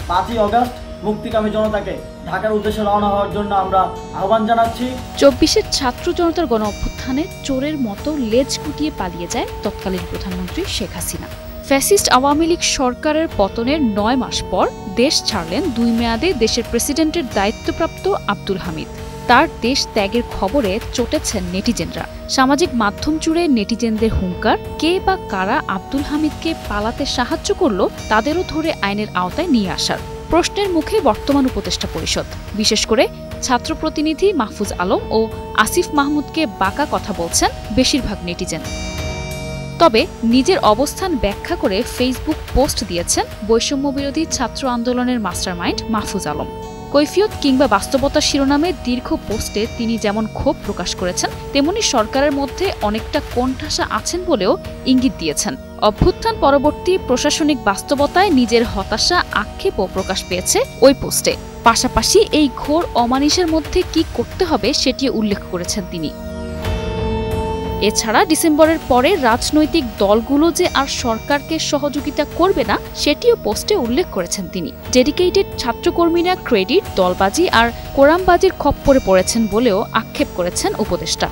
5ই August মুক্তিকামী জনতাকে ঢাকার উদ্দেশ্যে রওনা হওয়ার জন্য আমরা আহ্বান জানাচ্ছি। 24-এর ছাত্র জনতার গণ অভ্যুত্থানে চোরের মতো লেজ গুটিয়ে পালিয়ে যায় তৎকালীন প্রধানমন্ত্রী শেখ হাসিনা। ফ্যাসিস্ট আওয়ামী লীগ সরকারের পতনের 9 মাস পর দেশ ছাড়লেন 2 মেয়াদে দেশের প্রেসিডেন্টের দায়িত্বপ্রাপ্ত আব্দুল হামিদ। তার দেশ ত্যাগের খবরে চটেছেন নেটিজেনরা। সামাজিক মাধ্যম জুড়ে নেটিজেনদের হুঙ্কার, কে বা কারা আব্দুল হামিদকে পালাতে সাহায্য করলো তাদেরও ধরে আইনের আওতায় নিয়ে আসার প্রশ্নের মুখে বর্তমান উপদেষ্টা পরিষদ, বিশেষ করে ছাত্র প্রতিনিধি মাহফুজ আলম ও আসিফ মাহমুদকে বাঁকা কথা বলছেন বেশিরভাগ নেটিজেন। তবে নিজের অবস্থান ব্যাখ্যা করে ফেসবুক পোস্ট দিয়েছেন বৈষম্যবিরোধী ছাত্র আন্দোলনের মাস্টারমাইন্ড মাহফুজ আলম। কৈফিয়ত কিংবা বাস্তবতা শিরোনামে দীর্ঘ পোস্টে তিনি যেমন ক্ষোভ প্রকাশ করেছেন, তেমনি সরকারের মধ্যে অনেকটা কোণঠাসা আছেন বলেও ইঙ্গিত দিয়েছেন। অভ্যুত্থান পরবর্তী প্রশাসনিক বাস্তবতায় নিজের হতাশা আক্ষেপও প্রকাশ পেয়েছে ওই পোস্টে। পাশাপাশি এই ঘোর অমানিশের মধ্যে কি করতে হবে সেটিও উল্লেখ করেছেন তিনি। এছাড়া ডিসেম্বরের পরে রাজনৈতিক দলগুলো যে আর সরকারকে সহযোগিতা করবে না সেটিও পোস্টে উল্লেখ করেছেন তিনি। ডেডিকেটেড ছাত্রকর্মীরা ক্রেডিট, দলবাজি আর কোরামবাজির খপ্পরে পড়েছেন বলেও আক্ষেপ করেছেন উপদেষ্টা।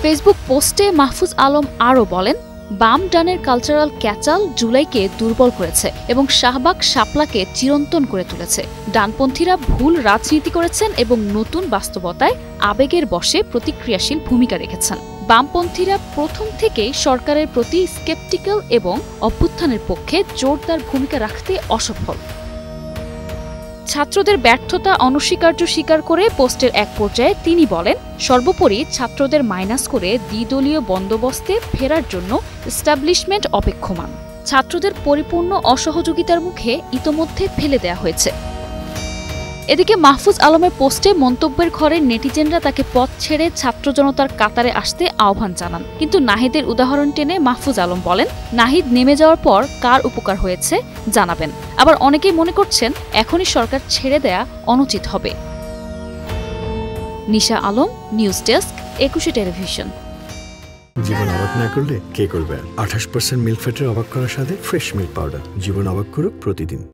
ফেসবুক পোস্টে মাহফুজ আলম আরও বলেন, বাম ডানের কালচারাল ক্যাচাল জুলাইকে দুর্বল করেছে এবং শাহবাগ শাপলাকে চিরন্তন করে তুলেছে। ডানপন্থীরা ভুল রাজনীতি করেছেন এবং নতুন বাস্তবতায় আবেগের বশে প্রতিক্রিয়াশীল ভূমিকা রেখেছেন। বামপন্থীরা প্রথম থেকেই সরকারের প্রতি স্কেপটিক্যাল এবং অভ্যুত্থানের পক্ষে জোরদার ভূমিকা রাখতে অসফল। ছাত্রদের ব্যর্থতা অনস্বীকার্য স্বীকার করে পোস্টের এক পর্যায়ে তিনি বলেন, সর্বোপরি ছাত্রদের মাইনাস করে দ্বিদলীয় বন্দোবস্তে ফেরার জন্য এস্টাবলিশমেন্ট অপেক্ষমান। ছাত্রদের পরিপূর্ণ অসহযোগিতার মুখে ইতোমধ্যে ফেলে দেয়া হয়েছে। এদিকে মাহফুজ আলমের পোস্টে মন্তব্যের ঘরে নেটিজেনরা তাকে পথ ছেড়ে ছাত্র জনতার কাতারে আসতে আহ্বান জানান। কিন্তু নাহিদের উদাহরণ টেনে মাহফুজ আলম বলেন, নাহিদ নেমে যাওয়ার পর কার উপকার হয়েছে জানাবেন। আবার অনেকেই মনে করছেন এখনই সরকার ছেড়ে দেয়া অনুচিত হবে। নিশা আলম, নিউজ ডেস্ক, 21 টেলিভিশন। জীবন অবাক না করলে কে করবে? 28% মিল্ক ফ্যাটের অবাক করার সাথে ফ্রেশ মিল্ক পাউডার। জীবন অবাক করুক প্রতিদিন।